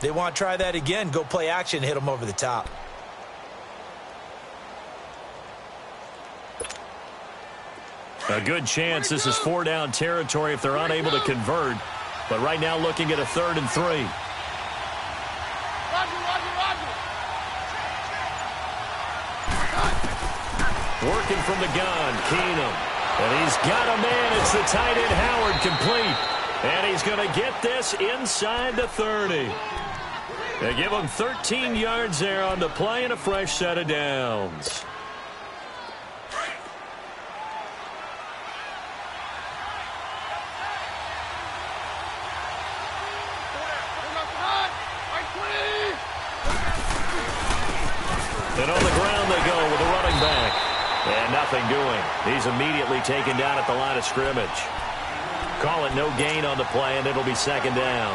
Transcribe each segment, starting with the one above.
They want to try that again. Go play action, hit them over the top. A good chance this is 4-down territory if they're unable to convert. But right now looking at a 3rd and 3. Working from the gun, Keenum. And he's got a man. It's the tight end, Howard, complete. And he's going to get this inside the 30. They give him 13 yards there on the play and a fresh set of downs. And on the ground they go with a running back. And nothing doing. He's immediately taken down at the line of scrimmage. Call it no gain on the play, and it'll be 2nd down.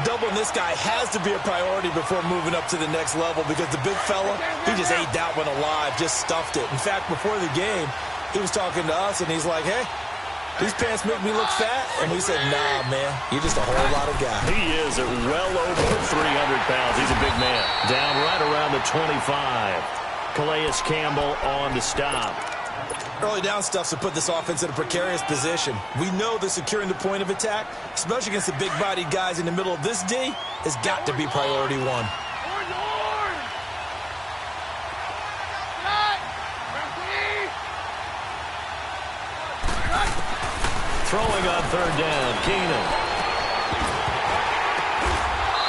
Doubling this guy has to be a priority before moving up to the next level because the big fella, he just ate that one alive, just stuffed it. In fact, before the game, he was talking to us, and he's like, hey, these pants make me look fat. And we said, nah, man, you're just a whole lot of guy. He is at well over 300 pounds. He's a big man. Down right around the 25. Calais Campbell on the stop. Early down stuffs to put this offense in a precarious position. We know that securing the point of attack, especially against the big-bodied guys in the middle of this D, has got to be priority one. Throwing on 3rd down, Keenum.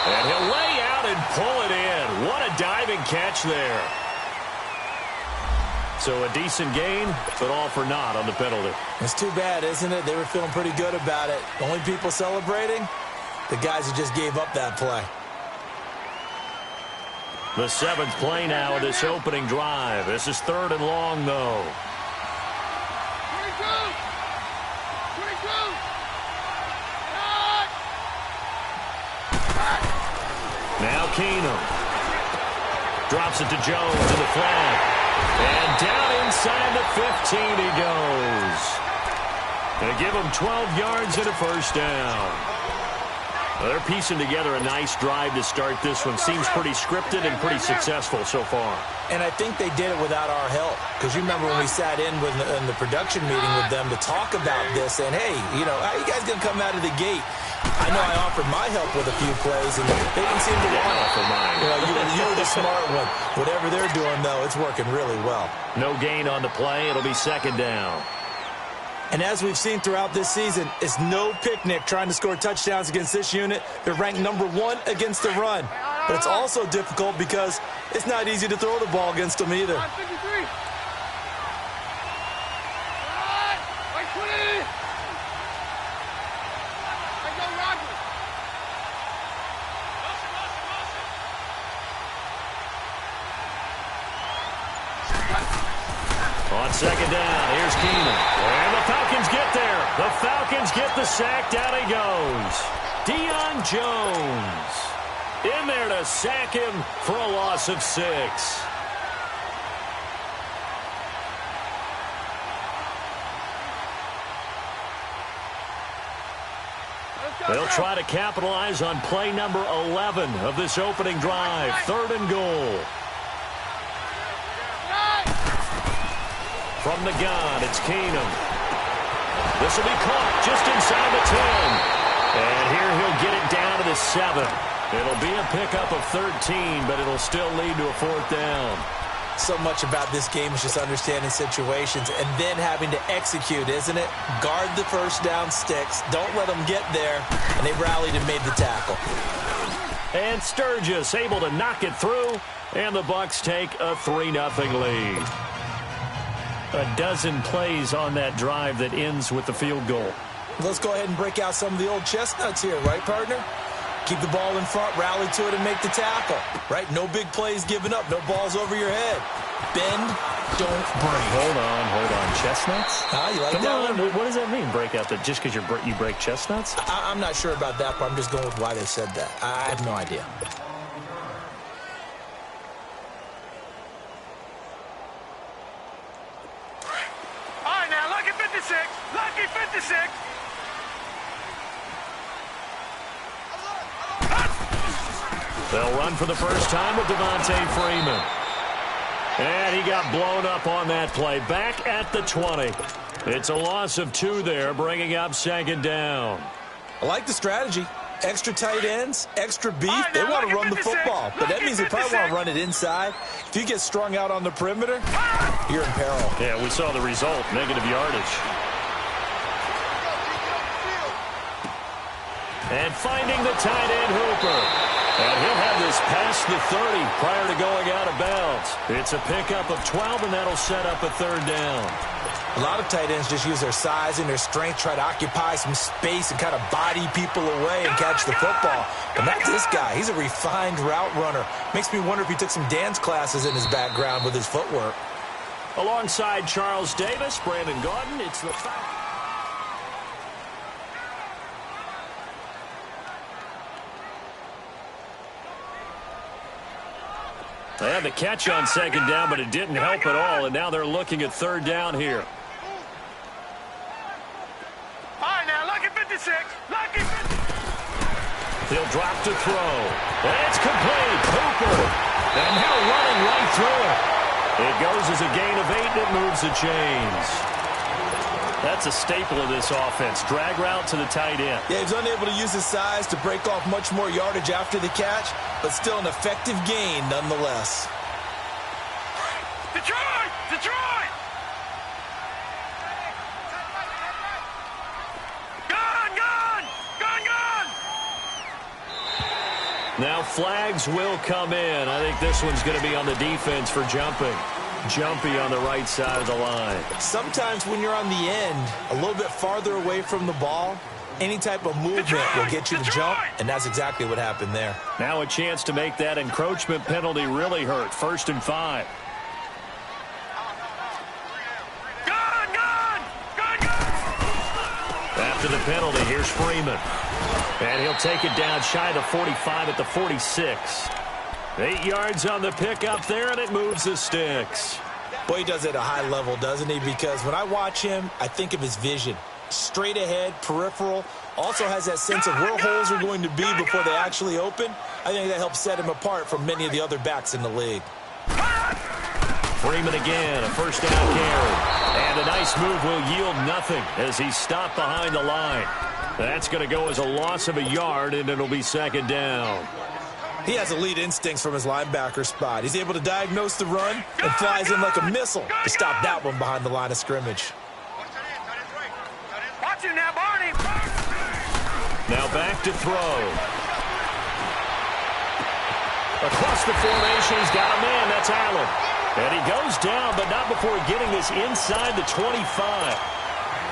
And he'll lay out and pull it in. What a diving catch there. So a decent gain, but all for naught on the penalty. It's too bad, isn't it? They were feeling pretty good about it. The only people celebrating, the guys who just gave up that play. The 7th play now of this opening drive. This is 3rd and long, though. Now Keenum. Drops it to Jones in the flat. And down inside the 15 he goes. They give him 12 yards and a 1st down. Well, they're piecing together a nice drive to start this one. Seems pretty scripted and pretty successful so far. And I think they did it without our help. Because you remember when we sat in the production meeting with them to talk about this. And, hey, you know, how are you guys going to come out of the gate? I know I offered my help with a few plays, and they didn't seem to want to offer mine. You know, you were the smart one. Whatever they're doing, though, it's working really well. No gain on the play. It'll be 2nd down. And as we've seen throughout this season, it's no picnic trying to score touchdowns against this unit. They're ranked number 1 against the run. But it's also difficult because it's not easy to throw the ball against them either. On 2nd down, here's Keenum. And the Falcons get there. The Falcons get the sack. Down he goes. Deion Jones in there to sack him for a loss of 6. They'll try to capitalize on play number 11 of this opening drive. 3rd and goal. From the gun, it's Keenum. This will be caught just inside the 10. And here he'll get it down to the 7. It'll be a pickup of 13, but it'll still lead to a 4th down. So much about this game is just understanding situations and then having to execute, isn't it? Guard the 1st down sticks. Don't let them get there. And they rallied and made the tackle. And Sturgis able to knock it through. And the Bucs take a 3-0 lead. A dozen plays on that drive that ends with the field goal. Let's go ahead and break out some of the old chestnuts here, right, partner? Keep the ball in front, rally to it, and make the tackle, right? No big plays given up, no balls over your head. Bend, don't break. Hold on. Chestnuts? You like Come that on. one? What does that mean, break out? That just because you break chestnuts? I'm not sure about that, but I'm just going with why they said that. I have no idea. They'll run for the first time with Devontae Freeman. And he got blown up on that play. Back at the 20. It's a loss of 2 there, bringing up second down. I like the strategy. Extra tight ends, extra beef. They want to run the football, but that means they probably want to run it inside. If you get strung out on the perimeter, you're in peril. Yeah, we saw the result, negative yardage. And finding the tight end, Hooper. And he'll have this past the 30 prior to going out of bounds. It's a pickup of 12, and that'll set up a third down. A lot of tight ends just use their size and their strength, try to occupy some space and kind of body people away and catch the football. But not this guy. He's a refined route runner. Makes me wonder if he took some dance classes in his background with his footwork. Alongside Charles Davis, Brandon Gaudin, it's the fact. They had the catch on second down, but it didn't help at all, and now they're looking at third down here. All right, now, lucky 56. Lucky 56. He'll drop to throw. And it's complete. Hooper. And now running right through it. It goes as a gain of 8, and it moves the chains. That's a staple of this offense. Drag route to the tight end. Yeah, he's unable to use his size to break off much more yardage after the catch, but still an effective gain nonetheless. Detroit! Detroit! Gone! Gone! Gone! Gone! Now flags will come in. I think this one's going to be on the defense for jumping. Jumpy on the right side of the line. Sometimes when you're on the end, a little bit farther away from the ball, any type of movement will get you to jump, and that's exactly what happened there. Now a chance to make that encroachment penalty really hurt. 1st and 5. Gone! Gone! Gone! Gone! After the penalty, here's Freeman. And he'll take it down shy of the 45 at the 46. 8 yards on the pickup there, and it moves the sticks. Boy, he does it at a high level, doesn't he? Because when I watch him, I think of his vision. Straight ahead, peripheral. Also has that sense of where holes are going to be before they actually open. I think that helps set him apart from many of the other backs in the league. Freeman again, a first down carry. And a nice move will yield nothing as he's stopped behind the line. That's going to go as a loss of a yard, and it'll be second down. He has elite instincts from his linebacker spot. He's able to diagnose the run and flies in like a missile to stop that one behind the line of scrimmage. Watch him now, Barney! Now back to throw. Across the formation, he's got a man. That's Allen. And he goes down, but not before getting this inside the 25.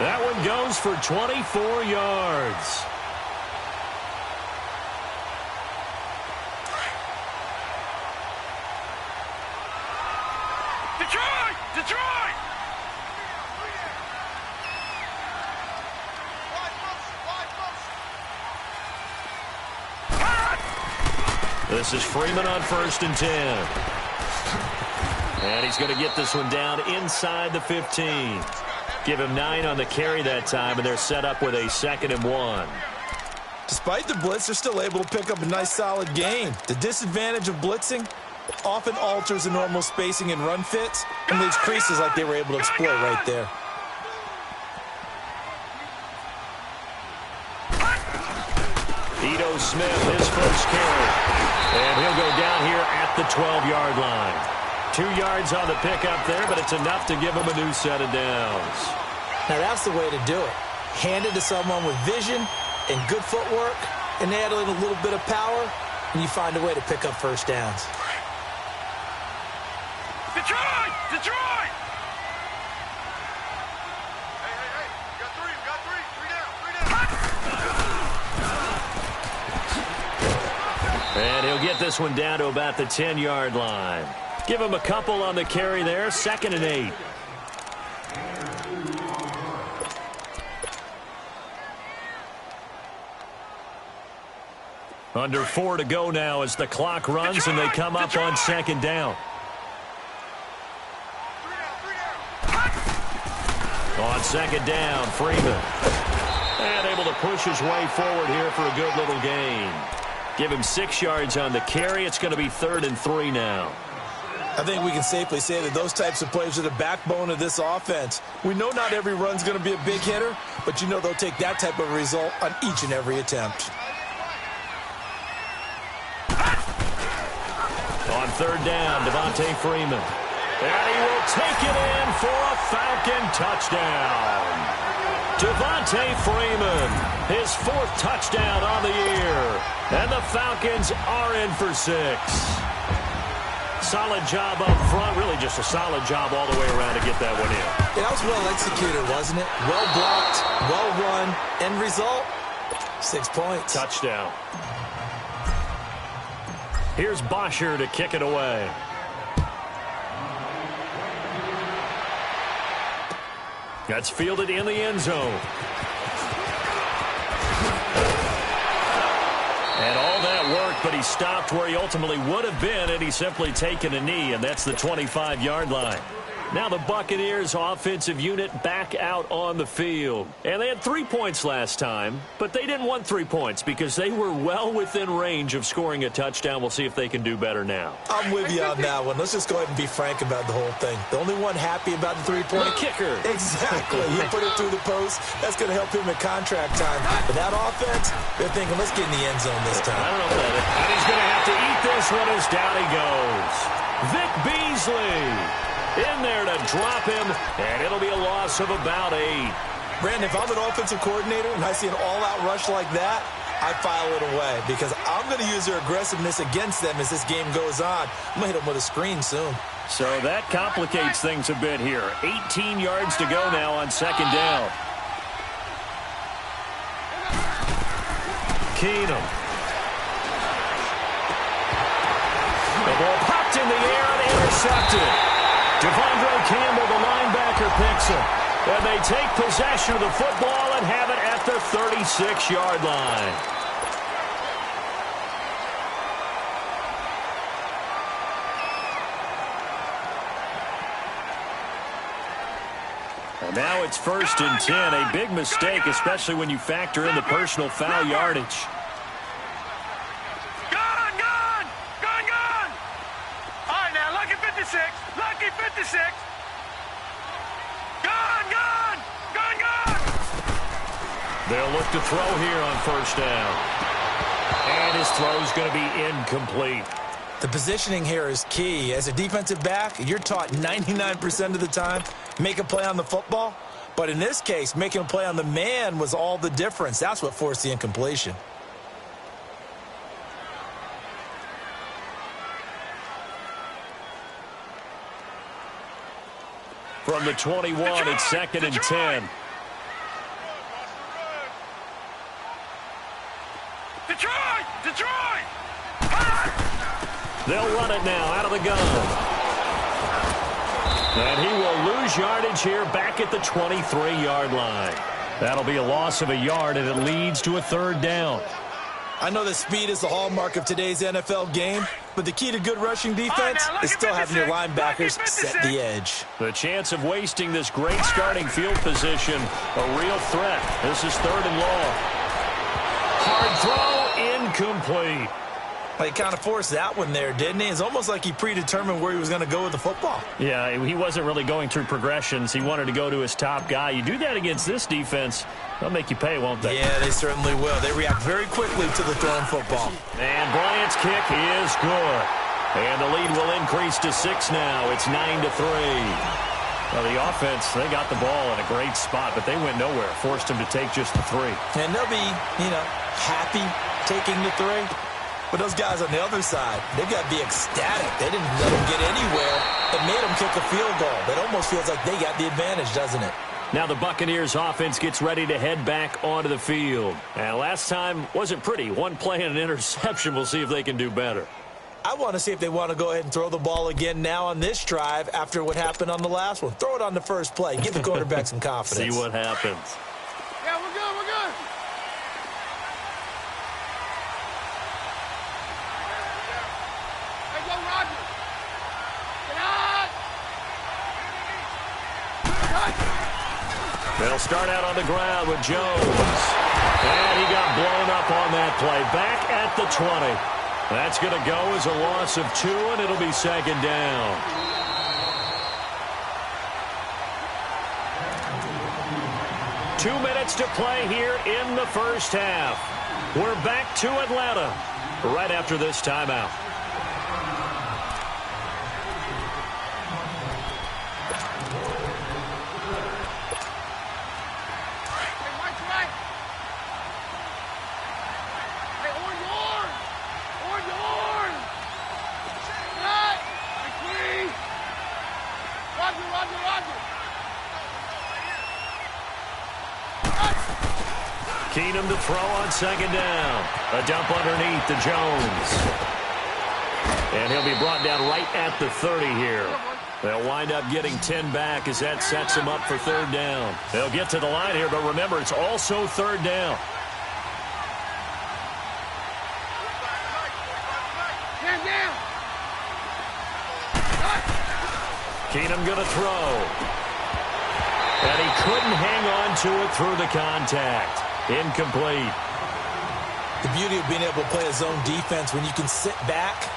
That one goes for 24 yards. Detroit! Detroit! This is Freeman on 1st and 10. And he's going to get this one down inside the 15. Give him 9 on the carry that time, and they're set up with a 2nd and 1. Despite the blitz, they're still able to pick up a nice, solid gain. The disadvantage of blitzing often alters the normal spacing and run fits and leaves creases like they were able to exploit right there. Ito Smith, his first carry. And he'll go down here at the 12-yard line. 2 yards on the pickup there, but it's enough to give him a new set of downs. Now that's the way to do it. Hand it to someone with vision and good footwork, and add in a little bit of power, and you find a way to pick up first downs. Detroit! Detroit! And he'll get this one down to about the 10-yard line. Give him a couple on the carry there. 2nd and 8. Under 4 to go now as the clock runs and they come up on 2nd down. On 2nd down, Freeman. And able to push his way forward here for a good little gain. Give him 6 yards on the carry. It's going to be 3rd and 3 now. I think we can safely say that those types of plays are the backbone of this offense. We know not every run's going to be a big hitter, but you know they'll take that type of result on each and every attempt. On 3rd down, Devontae Freeman. And he will take it in for a Falcon touchdown. Devontae Freeman, his 4th touchdown on the year. And the Falcons are in for 6. Solid job up front, really just a solid job all the way around to get that one in. Yeah, that was well executed, wasn't it? Well blocked, well run, end result, 6 points. Touchdown. Here's Bosher to kick it away. That's fielded in the end zone. And all that work, but he stopped where he ultimately would have been had he simply taken a knee, and that's the 25-yard line. Now the Buccaneers offensive unit back out on the field. And they had 3 points last time, but they didn't want 3 points because they were well within range of scoring a touchdown. We'll see if they can do better now. I'm with you on that one. Let's just go ahead and be frank about the whole thing. The only one happy about the 3-point The kicker. Exactly. He put it through the post. That's going to help him in contract time. But that offense, they're thinking, let's get in the end zone this time. I don't know about it. And he's going to have to eat this one as down he goes. Vic Beasley in there to drop him, and it'll be a loss of about 8. Brandon, if I'm an offensive coordinator and I see an all-out rush like that, I file it away because I'm going to use their aggressiveness against them as this game goes on. I'm going to hit them with a screen soon. So that complicates things a bit here. 18 yards to go now on 2nd down. Keenum. The ball popped in the air and intercepted. Devondre Campbell, the linebacker, picks him. And they take possession of the football and have it at the 36-yard line. And now it's 1st and 10. A big mistake, especially when you factor in the personal foul yardage. Gone! All right, now, lucky 56. Lucky 56. Gone! They'll look to throw here on 1st down. And his throw's going to be incomplete. The positioning here is key. As a defensive back, you're taught 99% of the time, make a play on the football. But in this case, making a play on the man was all the difference. That's what forced the incompletion. From the 21, it's 2nd and 10. Detroit! They'll run it now out of the gun. And he will lose yardage here back at the 23-yard line. That'll be a loss of a yard, and it leads to a 3rd down. I know that speed is the hallmark of today's NFL game, but the key to good rushing defense is still having your linebackers set the edge. The chance of wasting this great starting field position, a real threat. This is 3rd and long. Hard throw, incomplete. Well, he kind of forced that one there, didn't he? It's almost like he predetermined where he was going to go with the football. Yeah, he wasn't really going through progressions. He wanted to go to his top guy. You do that against this defense, they'll make you pay, won't they? Yeah, they certainly will. They react very quickly to the thrown football. And Bryant's kick is good. And the lead will increase to 6 now. It's 9-3. Well, the offense, they got the ball in a great spot, but they went nowhere. Forced them to take just the 3. And they'll be, happy taking the 3. But those guys on the other side, they've got to be ecstatic. They didn't let them get anywhere. It made them kick a field goal. It almost feels like they got the advantage, doesn't it? Now the Buccaneers offense gets ready to head back onto the field. And last time wasn't pretty. One play and an interception. We'll see if they can do better. I want to see if they want to go ahead and throw the ball again now on this drive after what happened on the last one. Throw it on the first play. Give the quarterback some confidence. See what happens. Yeah, we're good. Hey, go, Roger. Get out. They'll start out on the ground with Jones. And he got blown up on that play. Back at the 20. That's going to go as a loss of 2, and it'll be second down. Two minutes to play here in the first half. We're back to Atlanta right after this timeout. Keenum to throw on second down. A dump underneath to Jones. And he'll be brought down right at the 30 here. They'll wind up getting 10 back as that sets them up for third down. They'll get to the line here, but remember, it's also third down. Keenum going to throw. And he couldn't hang on to it through the contact. Incomplete. The beauty of being able to play a zone defense when you can sit back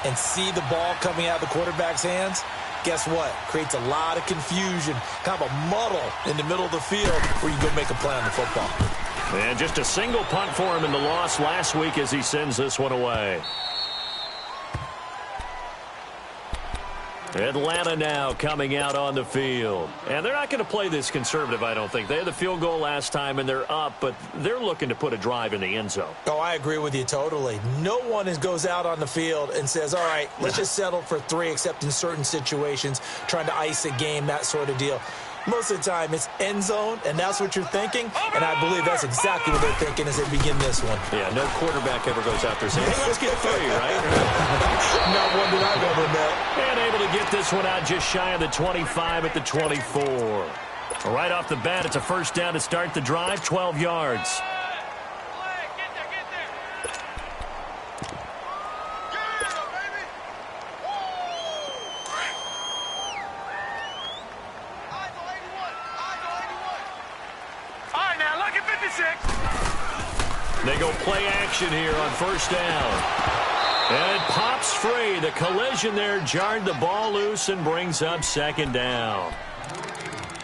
and see the ball coming out of the quarterback's hands, guess what? Creates a lot of confusion, kind of a muddle in the middle of the field where you go make a play on the football. And just a single punt for him in the loss last week as he sends this one away. Atlanta now coming out on the field. And they're not going to play this conservative, I don't think. They had the field goal last time, and they're up, but they're looking to put a drive in the end zone. Oh, I agree with you totally. No one goes out on the field and says, all right, let's just settle for 3, except in certain situations, trying to ice a game, that sort of deal. Most of the time, it's end zone, and that's what you're thinking, and I believe that's exactly what they're thinking as they begin this one. Yeah, no quarterback ever goes out there saying, hey, let's get 3, right? Not one that I've ever met. And able to get this one out just shy of the 25 at the 24. Right off the bat, it's a first down to start the drive, 12 yards. They go play action here on first down. And it pops free. The collision there jarred the ball loose and brings up second down.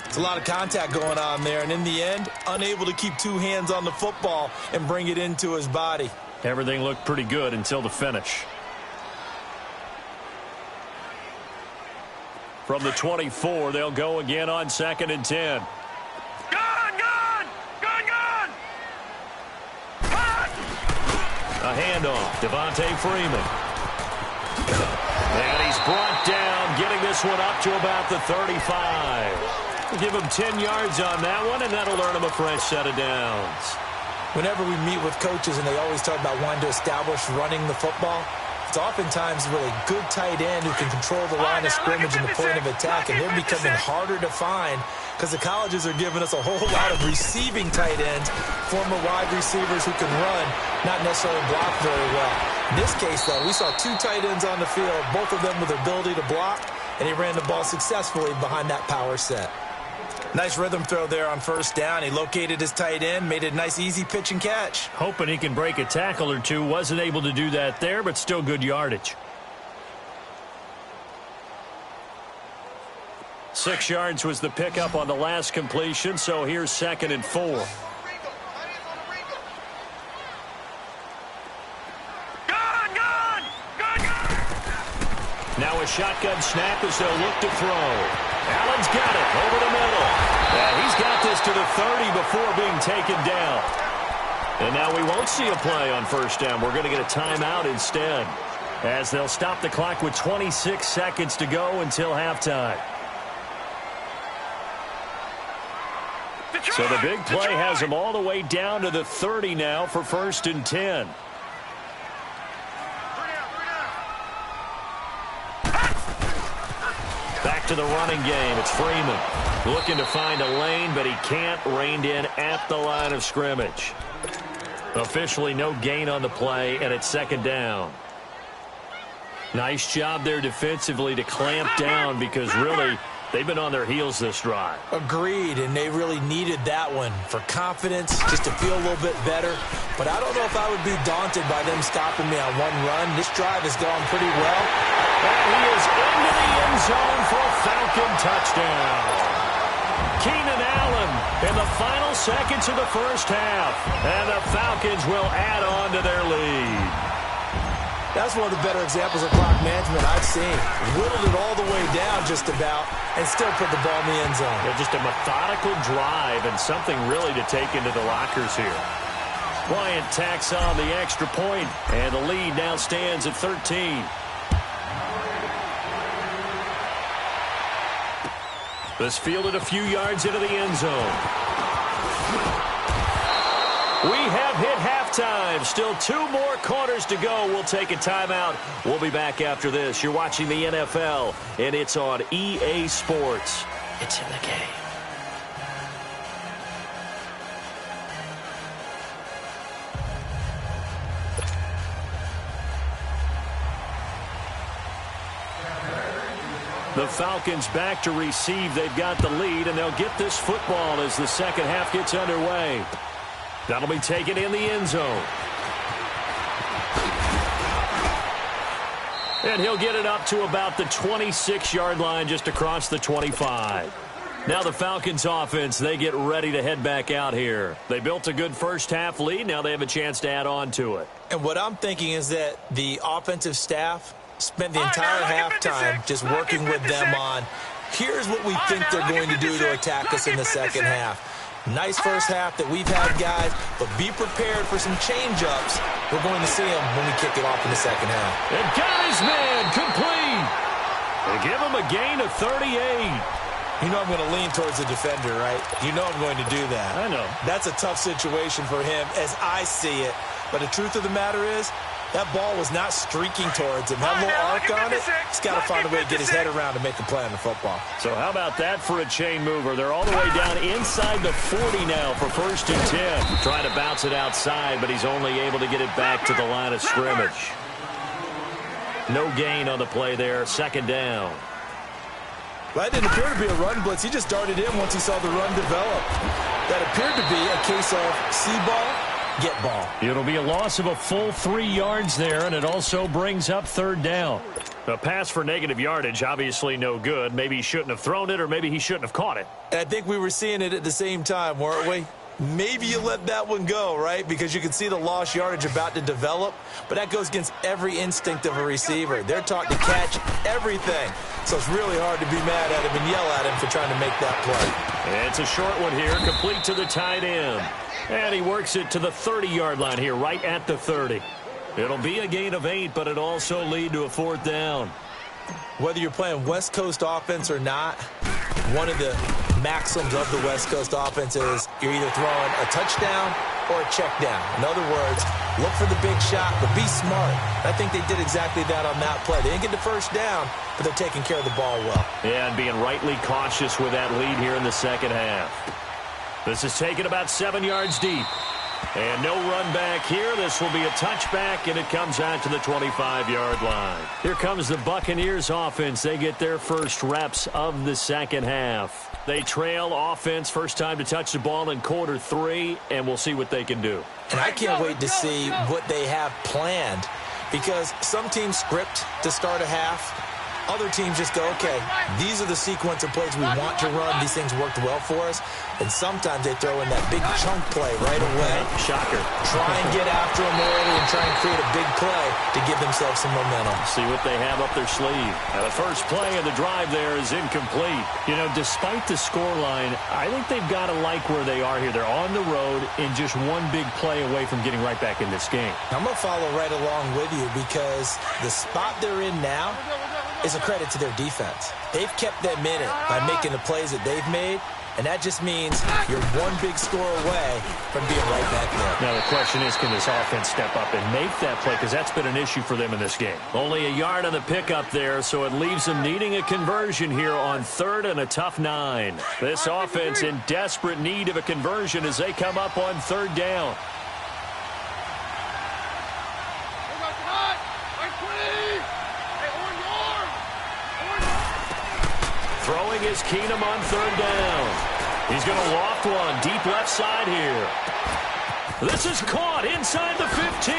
It's a lot of contact going on there, and in the end, unable to keep 2 hands on the football and bring it into his body. Everything looked pretty good until the finish. From the 24, they'll go again on 2nd and 10. A handoff, Devontae Freeman. And he's brought down, getting this one up to about the 35. We'll give him 10 yards on that one, and that'll earn him a fresh set of downs. Whenever we meet with coaches and they always talk about wanting to establish running the football, it's oftentimes with a good tight end who can control the line of scrimmage and the point of attack, and they're becoming harder to find because the colleges are giving us a whole lot of receiving tight ends, former wide receivers who can run, not necessarily block very well. In this case, though, we saw 2 tight ends on the field, both of them with the ability to block, and he ran the ball successfully behind that power set. Nice rhythm throw there on first down. He located his tight end, made it a nice easy pitch and catch. Hoping he can break a tackle or two. Wasn't able to do that there, but still good yardage. 6 yards was the pickup on the last completion, so here's 2nd and 4. Now a shotgun snap as they'll look to throw. Allen's got it over the middle. And he's got this to the 30 before being taken down. And now we won't see a play on first down. We're going to get a timeout instead, as they'll stop the clock with 26 seconds to go until halftime. So the big play has them all the way down to the 30 now for 1st and 10. Back to the running game. It's Freeman looking to find a lane, but he can't. Reined in at the line of scrimmage. Officially no gain on the play, and it's 2nd down. Nice job there defensively to clamp down, because really They've been on their heels this drive. Agreed, and they really needed that one for confidence, just to feel a little bit better. But I don't know if I would be daunted by them stopping me on one run. This drive has gone pretty well. And he is into the end zone for a Falcon touchdown. Keenan Allen in the final seconds of the first half. And the Falcons will add on to their lead. That's one of the better examples of clock management I've seen. Whittled it all the way down just about and still put the ball in the end zone. Yeah, just a methodical drive and something really to take into the lockers here. Bryant tacks on the extra point, and the lead now stands at 13. This fielded a few yards into the end zone. We have hit halftime. Still 2 more quarters to go. We'll take a timeout. We'll be back after this. You're watching the NFL, and it's on EA Sports. It's in the game. The Falcons back to receive. They've got the lead, and they'll get this football as the second half gets underway. That'll be taken in the end zone. And he'll get it up to about the 26-yard line, just across the 25. Now the Falcons offense, they get ready to head back out here. They built a good first half lead. Now they have a chance to add on to it. And what I'm thinking is that the offensive staff spent the entire halftime just working with them on, here's what we think they're going to do to attack us in the second half. Nice first half that we've had, guys, but be prepared for some change-ups. We're going to see them when we kick it off in the second half. And got his man complete. They give him a gain of 38. You know I'm going to lean towards the defender, right? You know I'm going to do that. I know. That's a tough situation for him as I see it. But the truth of the matter is, that ball was not streaking towards him. That little arc on it, he's got to find a way to get his head around to make a play on the football. So how about that for a chain mover? They're all the way down inside the 40 now for 1st and 10. Trying to bounce it outside, but he's only able to get it back to the line of scrimmage. No gain on the play there. 2nd down. Well, that didn't appear to be a run blitz. He just darted in once he saw the run develop. That appeared to be a case of see ball, get ball. It'll be a loss of a full 3 yards there, and it also brings up 3rd down. A pass for negative yardage, obviously no good. Maybe he shouldn't have thrown it, or maybe he shouldn't have caught it. And I think we were seeing it at the same time, weren't we? Maybe you let that one go, right? Because you can see the lost yardage about to develop, but that goes against every instinct of a receiver. They're taught to catch everything, so it's really hard to be mad at him and yell at him for trying to make that play. And it's a short one here, complete to the tight end. And he works it to the 30-yard line here, right at the 30. It'll be a gain of 8, but it'll also lead to a 4th down. Whether you're playing West Coast offense or not, one of the maxims of the West Coast offense is you're either throwing a touchdown or a check down. In other words, look for the big shot, but be smart. I think they did exactly that on that play. They didn't get the first down, but they're taking care of the ball well. Yeah, and being rightly cautious with that lead here in the second half. This is taken about 7 yards deep. And no run back here. This will be a touchback, and it comes out to the 25-yard line. Here comes the Buccaneers offense. They get their first reps of the second half. They trail offense, first time to touch the ball in quarter 3, and we'll see what they can do. And I can't wait to see what they have planned, because some teams script to start a half. Other teams just go, okay, these are the sequence of plays we want to run. These things worked well for us. And sometimes they throw in that big chunk play right away. Shocker. Try and get after them early and try and create a big play to give themselves some momentum. See what they have up their sleeve. Now the first play of the drive there is incomplete. You know, despite the scoreline, I think they've got to like where they are here. They're on the road and just one big play away from getting right back in this game. I'm going to follow right along with you because the spot they're in now is a credit to their defense. They've kept them in it by making the plays that they've made, and that just means you're one big score away from being right back there. Now the question is, can this offense step up and make that play? Because that's been an issue for them in this game. Only a yard on the pickup there, so it leaves them needing a conversion here on 3rd and a tough 9. This offense in desperate need of a conversion as they come up on 3rd down. Throwing is Keenum on third down. He's going to loft one deep left side here. This is caught inside the 15.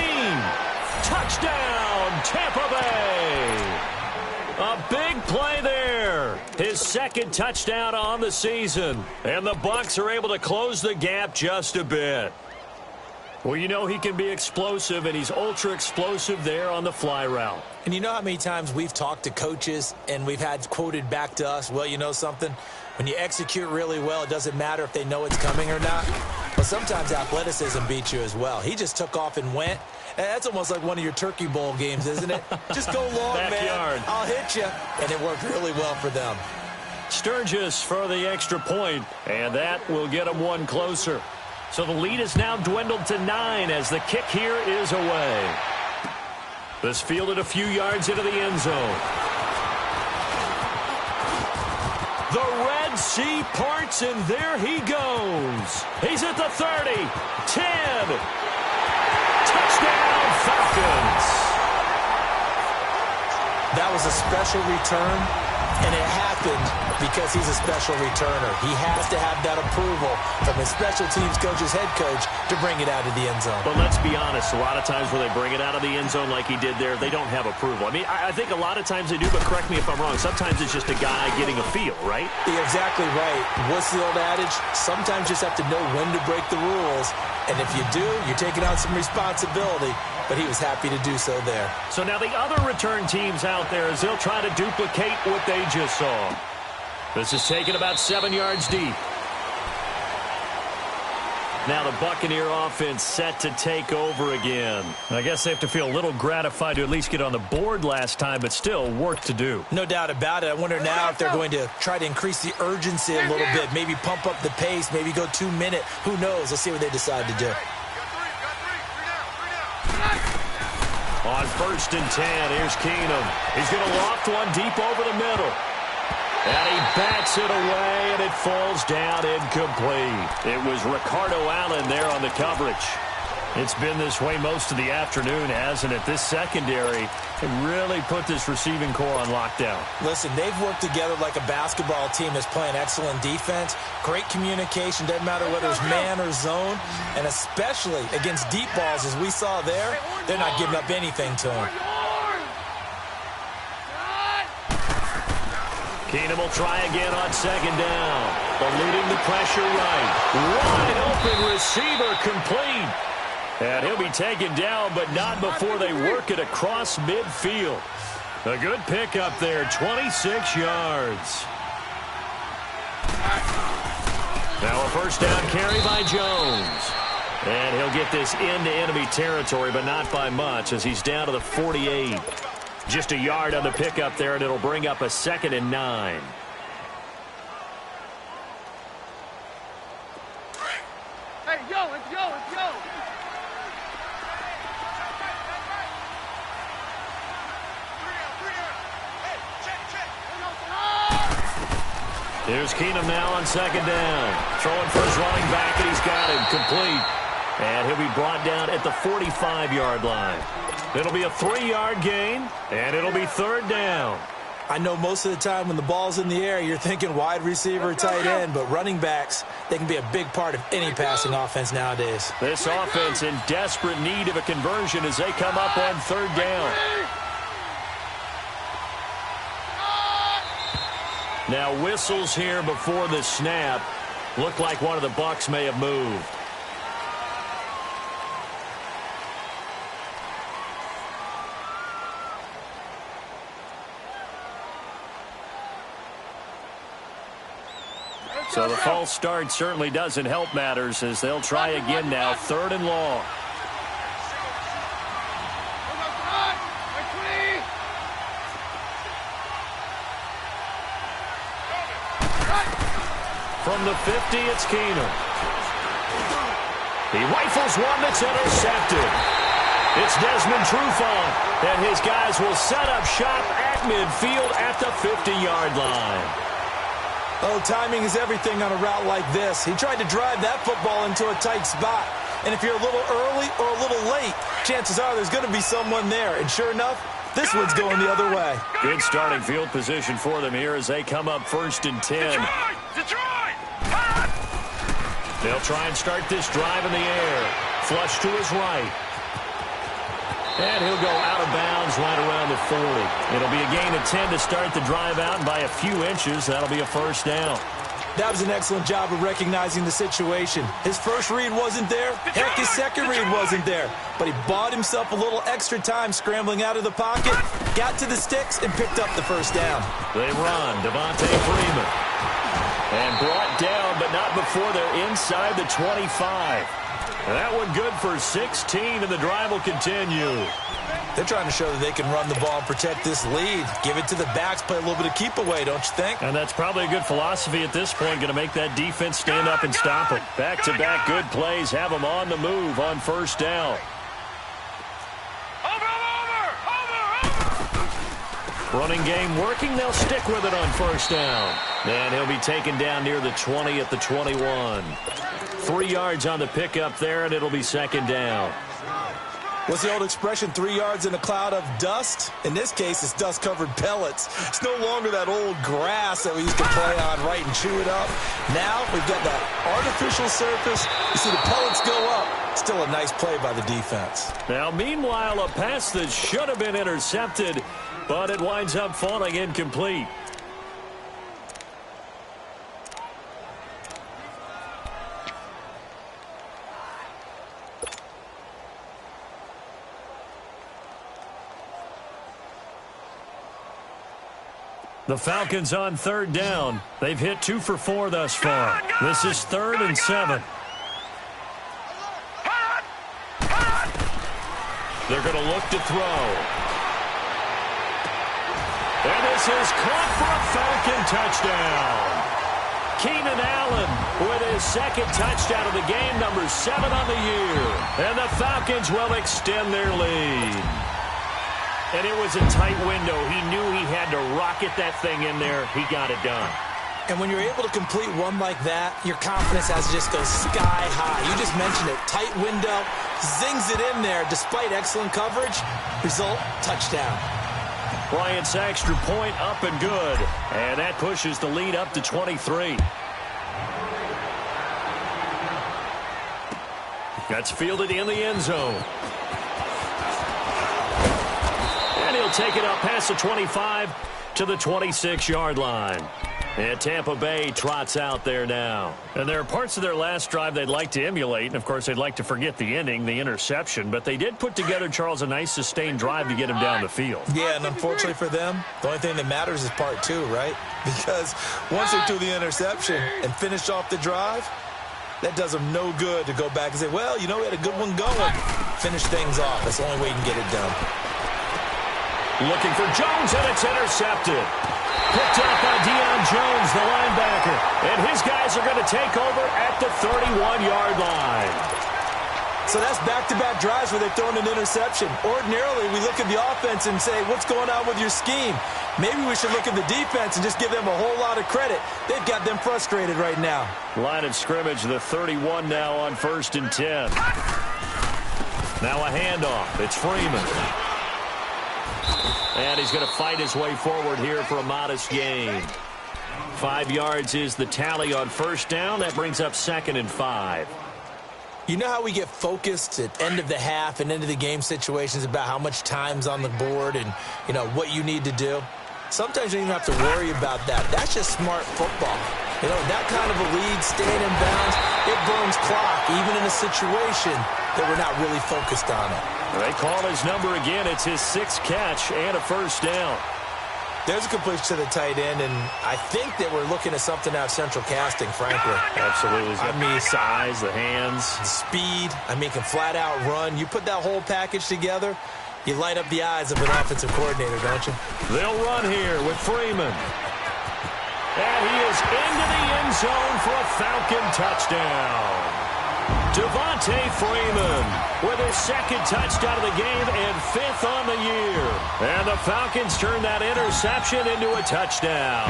Touchdown, Tampa Bay. A big play there. His second touchdown on the season. And the Bucs are able to close the gap just a bit. Well, you know he can be explosive, and he's ultra explosive there on the fly route. And you know how many times we've talked to coaches and we've had quoted back to us, well, you know something? When you execute really well, it doesn't matter if they know it's coming or not. But sometimes athleticism beats you as well. He just took off and went. And that's almost like one of your Turkey Bowl games, isn't it? Just go long, Backyard. man. I'll hit you. And it worked really well for them. Sturgis for the extra point, and that will get them one closer. So the lead is now dwindled to 9 as the kick here is away. This fielded a few yards into the end zone. The Red Sea parts, and there he goes. He's at the 30, 10. Touchdown, Falcons. That was a special return, and it happened because he's a special returner. He has to have that approval from his special teams coach's head coach to bring it out of the end zone. But let's be honest, a lot of times when they bring it out of the end zone like he did there, they don't have approval. I mean, I think a lot of times they do, but correct me if I'm wrong. Sometimes it's just a guy getting a feel, right? You're exactly right. What's the old adage? Sometimes you just have to know when to break the rules. And if you do, you're taking on some responsibility. But he was happy to do so there. So now the other return teams out there as they'll try to duplicate what they just saw. This is taken about 7 yards deep. Now the Buccaneer offense set to take over again. I guess they have to feel a little gratified to at least get on the board last time, but still work to do. No doubt about it. I wonder now if they're going to try to increase the urgency a little bit, maybe pump up the pace, maybe go 2 minute. Who knows? Let's see what they decide to do. On 1st and 10, here's Keenum. He's going to loft one deep over the middle. And he backs it away, and it falls down incomplete. It was Ricardo Allen there on the coverage. It's been this way most of the afternoon, hasn't it? This secondary can really put this receiving core on lockdown. Listen, they've worked together like a basketball team that's playing excellent defense. Great communication, doesn't matter whether it's man or zone. And especially against deep balls, as we saw there, they're not giving up anything to him. Keenum will try again on 2nd down. Eluding the pressure right. Wide open receiver complete. And he'll be taken down, but not before they work it across midfield. A good pickup there, 26 yards. Now a 1st down carry by Jones. And he'll get this into enemy territory, but not by much as he's down to the 48. Just a yard on the pickup there, and it'll bring up a 2nd and 9. Hey, yo, let's go, let's go. Here's Keenum now on 2nd down. Throwing for his running back, and he's got him complete. And he'll be brought down at the 45-yard line. It'll be a 3-yard gain, and it'll be 3rd down. I know most of the time when the ball's in the air, you're thinking wide receiver, tight end, but running backs, they can be a big part of any passing offense nowadays. This offense in desperate need of a conversion as they come up on 3rd down. Now whistles here before the snap. Looked like one of the Bucs may have moved. So the false start certainly doesn't help matters as they'll try again now, 3rd and long. From the 50, it's Keenum. He rifles one that's intercepted. It's Desmond Trufant, and his guys will set up shop at midfield at the 50-yard line. Oh, timing is everything on a route like this. He tried to drive that football into a tight spot. And if you're a little early or a little late, chances are there's going to be someone there. And sure enough, This one's going the other way. Good starting field position for them here as they come up 1st and 10. Detroit! They'll try and start this drive in the air. Flush to his right. And he'll go out of bounds right around the 40. It'll be a gain of 10 to start the drive out, and by a few inches, that'll be a first down. That was an excellent job of recognizing the situation. His first read wasn't there. Heck, his second read wasn't there. But he bought himself a little extra time scrambling out of the pocket, got to the sticks, and picked up the first down. They run. Devontae Freeman. And brought down, but not before they're inside the 25. And that one good for 16, and the drive will continue. They're trying to show that they can run the ball and protect this lead. Give it to the backs, play a little bit of keep away, don't you think? And that's probably a good philosophy at this point, going to make that defense stand up and stop it. Back-to-back good plays have them on the move on first down. Running game working, they'll stick with it on first down. And he'll be taken down near the 20 at the 21. 3 yards on the pickup there, and it'll be second down. What's the old expression, 3 yards in a cloud of dust? In this case, it's dust-covered pellets. It's no longer that old grass that we used to play on, right, and chew it up. Now we've got that artificial surface. You see the pellets go up. Still a nice play by the defense. Now, meanwhile, a pass that should have been intercepted, but it winds up falling incomplete. The Falcons on third down. They've hit 2 for 4 thus far. This is 3rd and 7. They're going to look to throw. And this is caught for a Falcon touchdown. Keenan Allen with his second touchdown of the game, number 7 on the year. And the Falcons will extend their lead. And it was a tight window. He knew he had to rocket that thing in there. He got it done. And when you're able to complete one like that, your confidence has to just go sky high. You just mentioned it. Tight window, zings it in there despite excellent coverage. Result, touchdown. Bryant's extra point up and good. And that pushes the lead up to 23. That's fielded in the end zone. And he'll take it up past the 25 to the 26-yard line. And Tampa Bay trots out there now. And there are parts of their last drive they'd like to emulate. And, of course, they'd like to forget the ending, the interception. But they did put together, Charles, a nice sustained drive to get him down the field. Yeah, and unfortunately for them, the only thing that matters is part 2, right? Because once they do the interception and finish off the drive, that does them no good to go back and say, well, you know, we had a good one going. Finish things off. That's the only way you can get it done. Looking for Jones, and it's intercepted. Picked up by Deion Jones, the linebacker. And his guys are going to take over at the 31-yard line. So that's back-to-back drives where they've thrown an interception. Ordinarily, we look at the offense and say, what's going on with your scheme? Maybe we should look at the defense and just give them a whole lot of credit. They've got them frustrated right now. Line of scrimmage, the 31 now on 1st and 10. Now a handoff. It's Freeman. And he's going to fight his way forward here for a modest gain. 5 yards is the tally on first down. That brings up 2nd and 5. You know how we get focused at end of the half and end of the game situations about how much time's on the board and, you know, what you need to do? Sometimes you don't even have to worry about that. That's just smart football. You know, that kind of a lead, staying in bounds, it burns clock, even in a situation that we're not really focused on it. They call his number again. It's his 6th catch and a first down. There's a completion to the tight end, and I think that we're looking at something out of central casting, frankly. Absolutely. I mean, size, the hands, speed. I mean, can flat out run. You put that whole package together, you light up the eyes of an offensive coordinator, don't you? They'll run here with Freeman. And he is into the end zone for a Falcon touchdown. Devontae Freeman with his 2nd touchdown of the game and 5th on the year. And the Falcons turn that interception into a touchdown.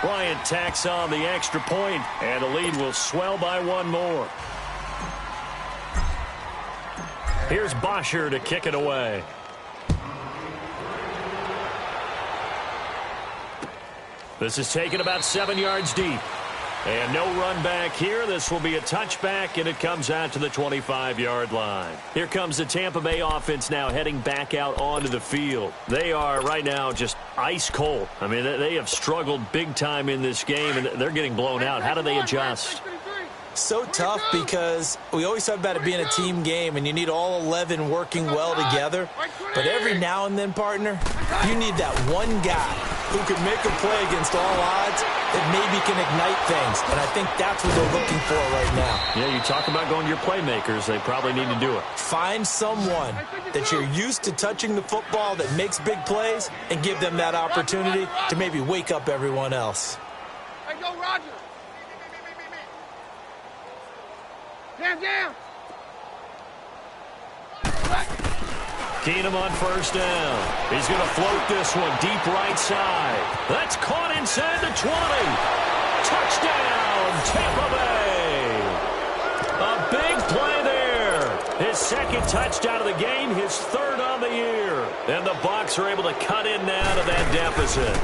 Bryant tacks on the extra point, and the lead will swell by 1 more. Here's Bosher to kick it away. This is taken about 7 yards deep. And no run back here. This will be a touchback, and it comes out to the 25-yard line. Here comes the Tampa Bay offense now heading back out onto the field. They are right now just ice cold. I mean, they have struggled big time in this game, and they're getting blown out. How do they adjust? So tough because we always talk about it being a team game, and you need all 11 working well together. But every now and then, partner, you need that one guy who can make a play against all odds that maybe can ignite things. And I think that's what they're looking for right now. Yeah, you talk about going to your playmakers. They probably need to do it. Find someone that you're used to touching the football that makes big plays and give them that opportunity to maybe wake up everyone else. Hey, go, Roger. Down. Keenum on first down. He's going to float this one deep right side. That's caught inside the 20. Touchdown, Tampa Bay. A big play there. His second touchdown of the game, his third on the year. And the Bucs are able to cut in now to that deficit.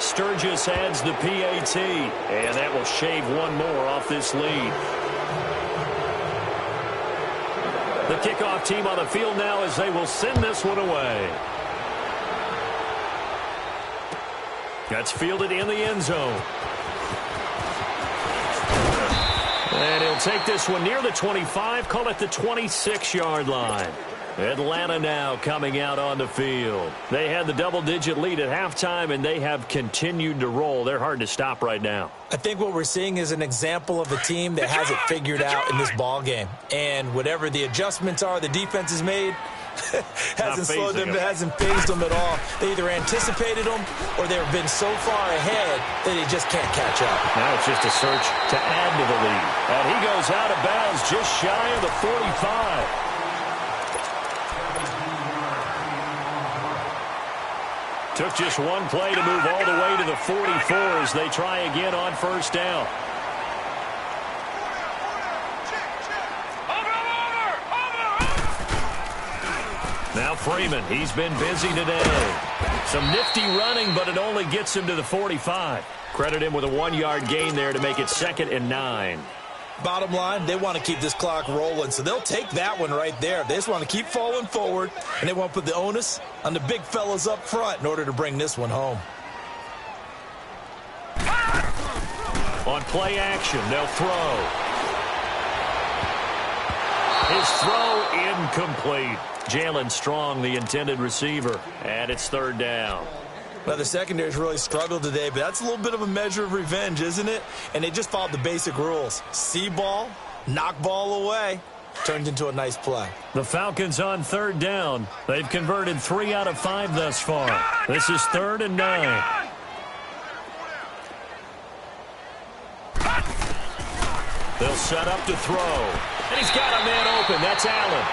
Sturgis adds the PAT, and that will shave one more off this lead. The kickoff team on the field now as they will send this one away. That's fielded in the end zone. And he'll take this one near the 25, call it the 26-yard line. Atlanta now coming out on the field. They had the double-digit lead at halftime, and they have continued to roll. They're hard to stop right now. I think what we're seeing is an example of a team that has it figured out in this ball game. And whatever the adjustments are the defense has made, hasn't slowed them, hasn't phased them at all. They either anticipated them or they've been so far ahead that they just can't catch up. Now it's just a search to add to the lead. And he goes out of bounds just shy of the 45. Took just one play to move all the way to the 44 as they try again on first down. Now Freeman, he's been busy today. Some nifty running, but it only gets him to the 45. Credit him with a 1-yard gain there to make it 2nd and 9. Bottom line, they want to keep this clock rolling, so they'll take that one right there. They just want to keep falling forward, and they want to put the onus on the big fellas up front in order to bring this one home. On play action, they'll throw. His throw incomplete. Jalen Strong, the intended receiver, and it's 3rd down. Well, the secondary's really struggled today, but that's a little bit of a measure of revenge, isn't it? And they just followed the basic rules. See ball, knock ball away. Turned into a nice play. The Falcons on 3rd down. They've converted 3 out of 5 thus far. This is 3rd and 9. They'll set up to throw. And he's got a man open. That's Allen.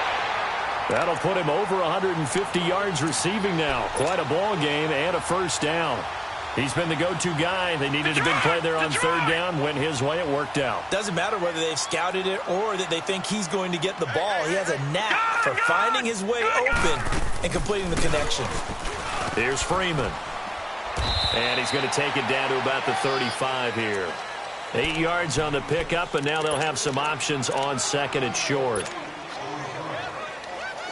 That'll put him over 150 yards receiving now. Quite a ball game and a first down. He's been the go-to guy. They needed a big play there on 3rd down. Went his way. It worked out. Doesn't matter whether they've scouted it or that they think he's going to get the ball. He has a knack for finding his way open and completing the connection. Here's Freeman. And he's going to take it down to about the 35 here. 8 yards on the pickup, and now they'll have some options on 2nd and short.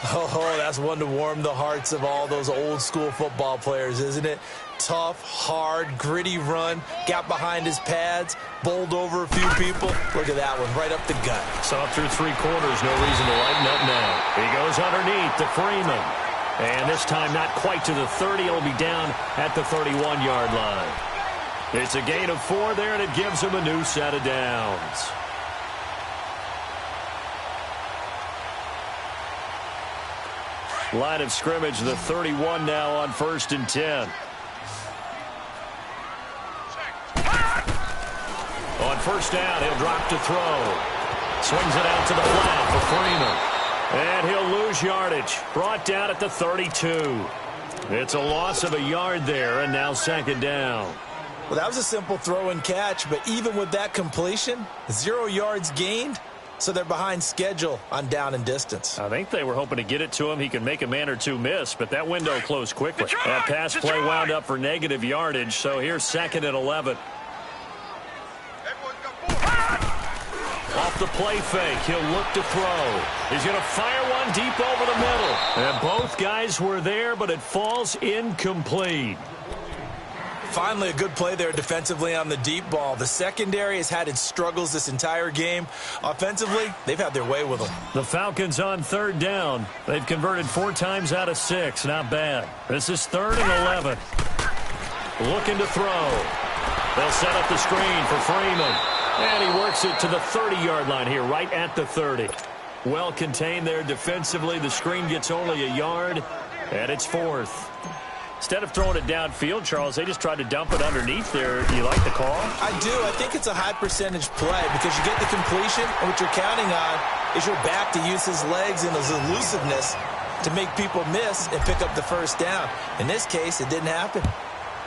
Oh, that's one to warm the hearts of all those old-school football players, isn't it? Tough, hard, gritty run, got behind his pads, bowled over a few people. Look at that one, right up the gut. Saw through 3 quarters, no reason to lighten up now. He goes underneath to Freeman. And this time not quite to the 30. He'll be down at the 31-yard line. It's a gain of 4 there, and it gives him a new set of downs. Line of scrimmage, the 31 now on 1st and 10. On first down, he'll drop to throw. Swings it out to the flat for Freeman. And he'll lose yardage. Brought down at the 32. It's a loss of a yard there, and now 2nd down. Well, that was a simple throw and catch, but even with that completion, 0 yards gained, so they're behind schedule on down and distance. I think they were hoping to get it to him. He can make a man or two miss, but that window closed quickly. That pass play wound up for negative yardage, so here's 2nd and 11. Off the play fake, he'll look to throw. He's going to fire one deep over the middle. And both guys were there, but it falls incomplete. Finally, a good play there defensively on the deep ball. The secondary has had its struggles this entire game. Offensively, they've had their way with them. The Falcons on 3rd down. They've converted 4 times out of 6. Not bad. This is 3rd and 11. Looking to throw. They'll set up the screen for Freeman. And he works it to the 30-yard line here, right at the 30. Well contained there defensively. The screen gets only a yard, and it's 4th. Instead of throwing it downfield, Charles, they just tried to dump it underneath there. Do you like the call? I do. I think it's a high-percentage play because you get the completion, and what you're counting on is your back to use his legs and his elusiveness to make people miss and pick up the first down. In this case, it didn't happen.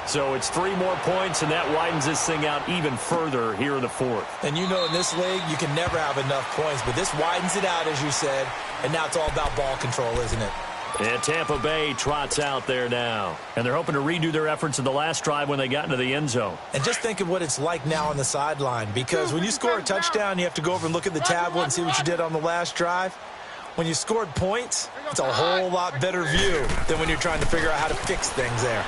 So it's 3 more points, and that widens this thing out even further here in the 4th. And you know in this league, you can never have enough points, but this widens it out, as you said, and now it's all about ball control, isn't it? And Tampa Bay trots out there now. And they're hoping to redo their efforts in the last drive when they got into the end zone. And just think of what it's like now on the sideline, because when you score a touchdown, you have to go over and look at the tablet and see what you did on the last drive. When you scored points, it's a whole lot better view than when you're trying to figure out how to fix things there.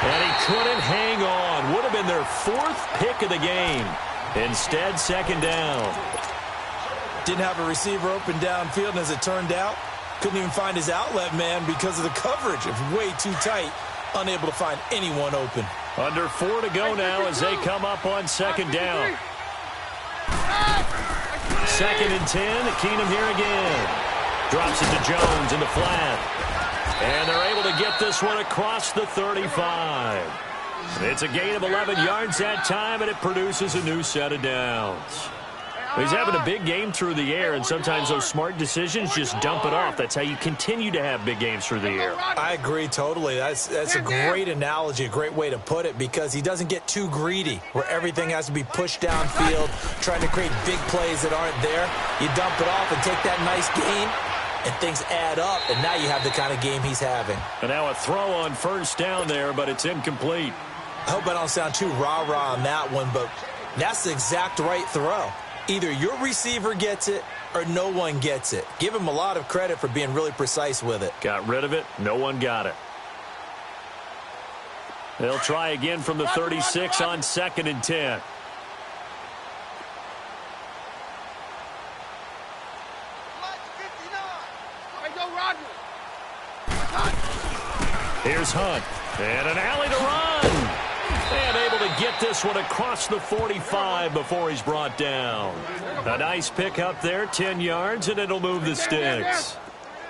And he couldn't hang on. Would have been their 4th pick of the game. Instead, 2nd down. Didn't have a receiver open downfield, and as it turned out, couldn't even find his outlet man because of the coverage. It was way too tight, unable to find anyone open. Under 4 to go now as they come up on 2nd down. 2nd and 10. Keenum here again. Drops it to Jones in the flat. And they're able to get this one across the 35. It's a gain of 11 yards that time, and it produces a new set of downs. He's having a big game through the air, and sometimes those smart decisions just dump it off. That's how you continue to have big games through the air. I agree totally. That's a great analogy, a great way to put it, because he doesn't get too greedy where everything has to be pushed downfield, trying to create big plays that aren't there. You dump it off and take that nice gain, and things add up, and now you have the kind of game he's having. And now a throw on 1st down there, but it's incomplete. I hope I don't sound too rah-rah on that one, but that's the exact right throw. Either your receiver gets it or no one gets it. Give him a lot of credit for being really precise with it. Got rid of it. No one got it. They'll try again from the 36 on 2nd and 10. Here's Hunt. And an alley to run. And able to get this one across the 45 before he's brought down. A nice pick up there, 10 yards, and it'll move the sticks.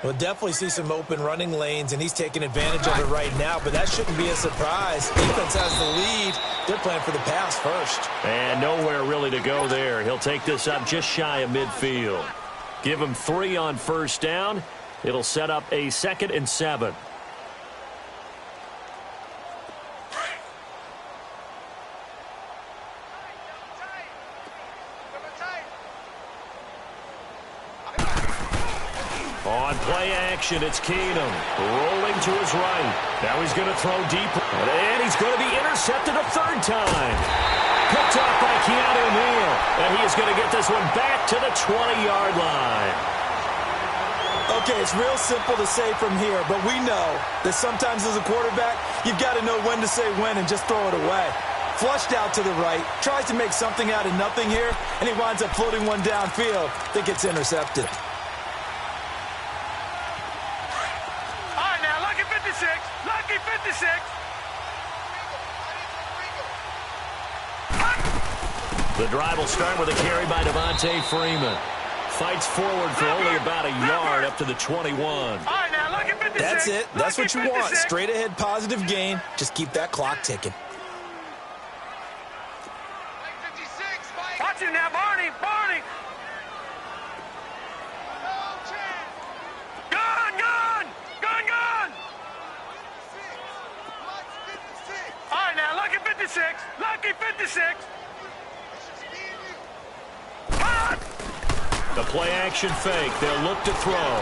We'll definitely see some open running lanes, and he's taking advantage of it right now, but that shouldn't be a surprise. Defense has the lead. They're playing for the pass first. And nowhere really to go there. He'll take this up just shy of midfield. Give him 3 on 1st down. It'll set up a 2nd and 7. On play action, it's Keenum rolling to his right. Now he's going to throw deep, and he's going to be intercepted a 3rd time. Picked off by Keanu Neal, and he is going to get this one back to the 20-yard line. Okay, it's real simple to say from here, but we know that sometimes as a quarterback, you've got to know when to say when and just throw it away. Flushed out to the right, tries to make something out of nothing here, and he winds up floating one downfield that gets intercepted. Lucky 56. The drive will start with a carry by Devontae Freeman. Fights forward for only about a yard up to the 21. All right, now, lucky 56. That's it. That's what you Lucky want. 56. Straight ahead positive gain. Just keep that clock ticking. Watch him now, Barney. Barney. Gun, gun. Gun, gun. All right, now, lucky 56. Lucky 56. The play-action fake. They'll look to throw.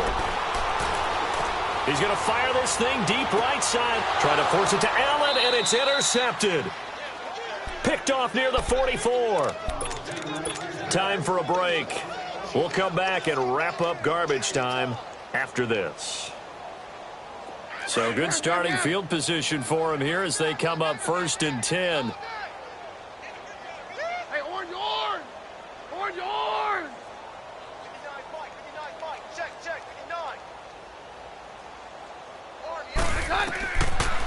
He's going to fire this thing deep right side. Trying to force it to Allen, and it's intercepted. Picked off near the 44. Time for a break. We'll come back and wrap up garbage time after this. So good starting field position for him here as they come up 1st and 10. Hey, orange, orange! Orange, orange! 59 Mike, 59 Mike. Check, 59.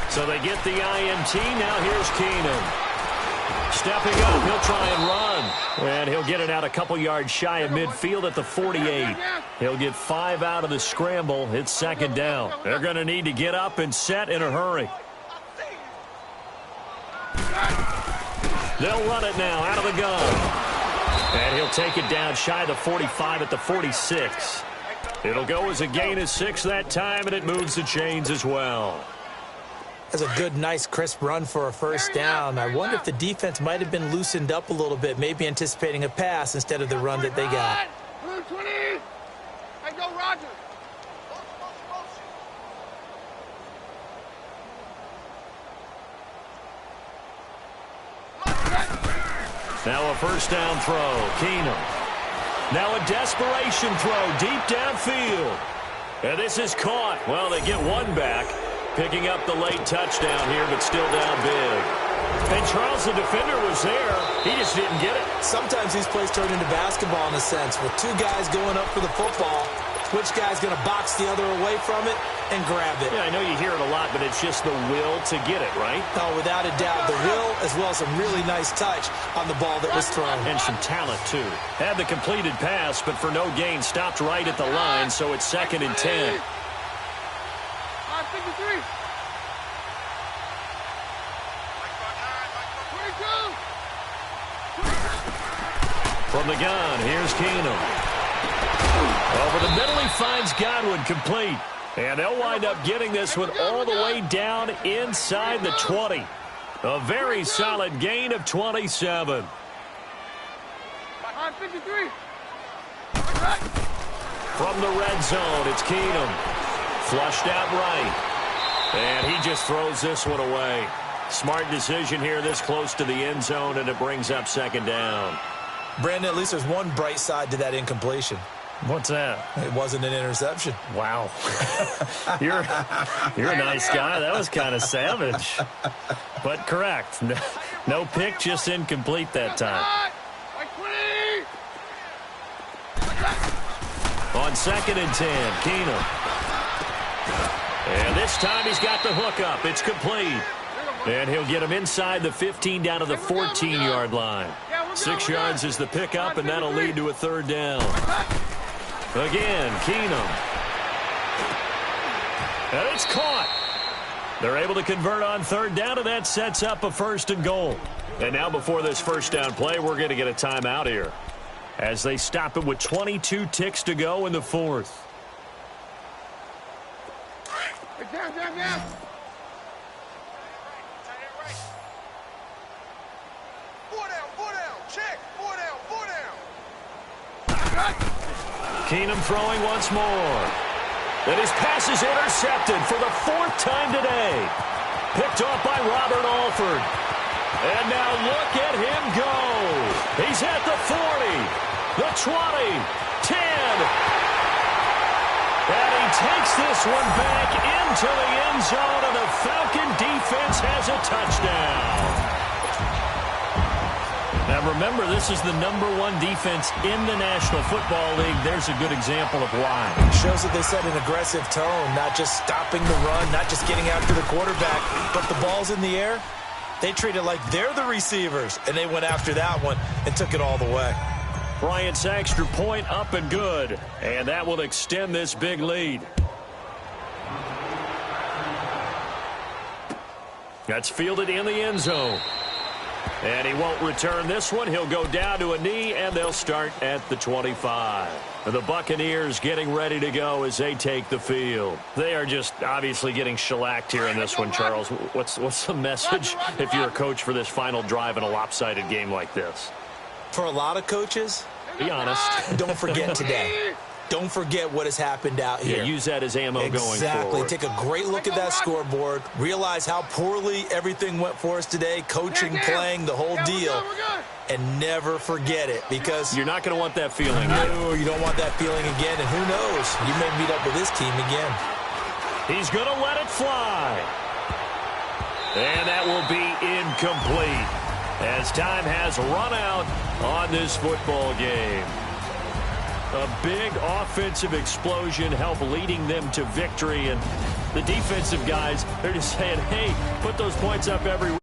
So they get the INT. Now here's Keenum. Stepping up, he'll try and run. And he'll get it out a couple yards shy of midfield at the 48. He'll get 5 out of the scramble. It's 2nd down. They're going to need to get up and set in a hurry. They'll run it now out of the gun. And he'll take it down shy of the 45 at the 46. It'll go as a gain of 6 that time, and it moves the chains as well. That's a good, nice, crisp run for a 1st down. I wonder if the defense might have been loosened up a little bit, maybe anticipating a pass instead of the run that they got. Blue 20! Hey, go Roger! Now a 1st down throw. Keenum. Now a desperation throw deep downfield. And this is caught. Well, they get one back. Picking up the late touchdown here, but still down big. And Charles, the defender, was there. He just didn't get it. Sometimes these plays turn into basketball in a sense. With 2 guys going up for the football, which guy's going to box the other away from it and grab it? Yeah, I know you hear it a lot, but it's just the will to get it, right? Oh, without a doubt. The will as well as some really nice touch on the ball that was thrown. And some talent, too. Had the completed pass, but for no gain, stopped right at the line, so it's 2nd and 10. 53. From the gun, here's Keenum. Over the middle, he finds Godwin complete. And they'll wind up getting this one all the way down inside the 20. A very solid gain of 27. 53. From the red zone, it's Keenum. Flushed out right. And he just throws this one away. Smart decision here this close to the end zone, and it brings up 2nd down. Brandon, at least there's one bright side to that incompletion. What's that? It wasn't an interception. Wow. You're a nice guy. That was kind of savage. But correct. No pick, just incomplete that time. On 2nd and 10, Keenum. And this time he's got the hook up. It's complete. And he'll get him inside the 15 down to the 14-yard line. 6 yards is the pickup, and that'll lead to a 3rd down. Again, Keenum. And it's caught. They're able to convert on 3rd down, and that sets up a 1st and goal. And now before this 1st down play, we're going to get a timeout here as they stop it with 22 ticks to go in the 4th. Down. Keenum throwing once more. And his pass is intercepted for the 4th time today. Picked off by Robert Alford. And now look at him go. He's at the 40, the 20, 10. And he takes this one back into the end zone, and the Falcon defense has a touchdown. Now, remember, this is the #1 defense in the National Football League. There's a good example of why. Shows that they set an aggressive tone, not just stopping the run, not just getting after the quarterback, but the ball's in the air. They treat it like they're the receivers, and they went after that one and took it all the way. Bryant's extra point up and good, and that will extend this big lead. That's fielded in the end zone. And he won't return this one. He'll go down to a knee, and they'll start at the 25. The Buccaneers getting ready to go as they take the field. They are just obviously getting shellacked here in this one, Charles. What's the message if you're a coach for this final drive in a lopsided game like this? For a lot of coaches, Be honest. Don't forget today. Don't forget what has happened out here. Yeah, use that as ammo going forward. Exactly. Take a great look at that scoreboard. Realize how poorly everything went for us today. Coaching, playing, the whole deal. And never forget it, because you're not going to want that feeling. No, you don't want that feeling again. And who knows? You may meet up with this team again. He's going to let it fly. And that will be incomplete, as time has run out on this football game. A big offensive explosion helped leading them to victory. And the defensive guys, they're just saying, hey, put those points up every week.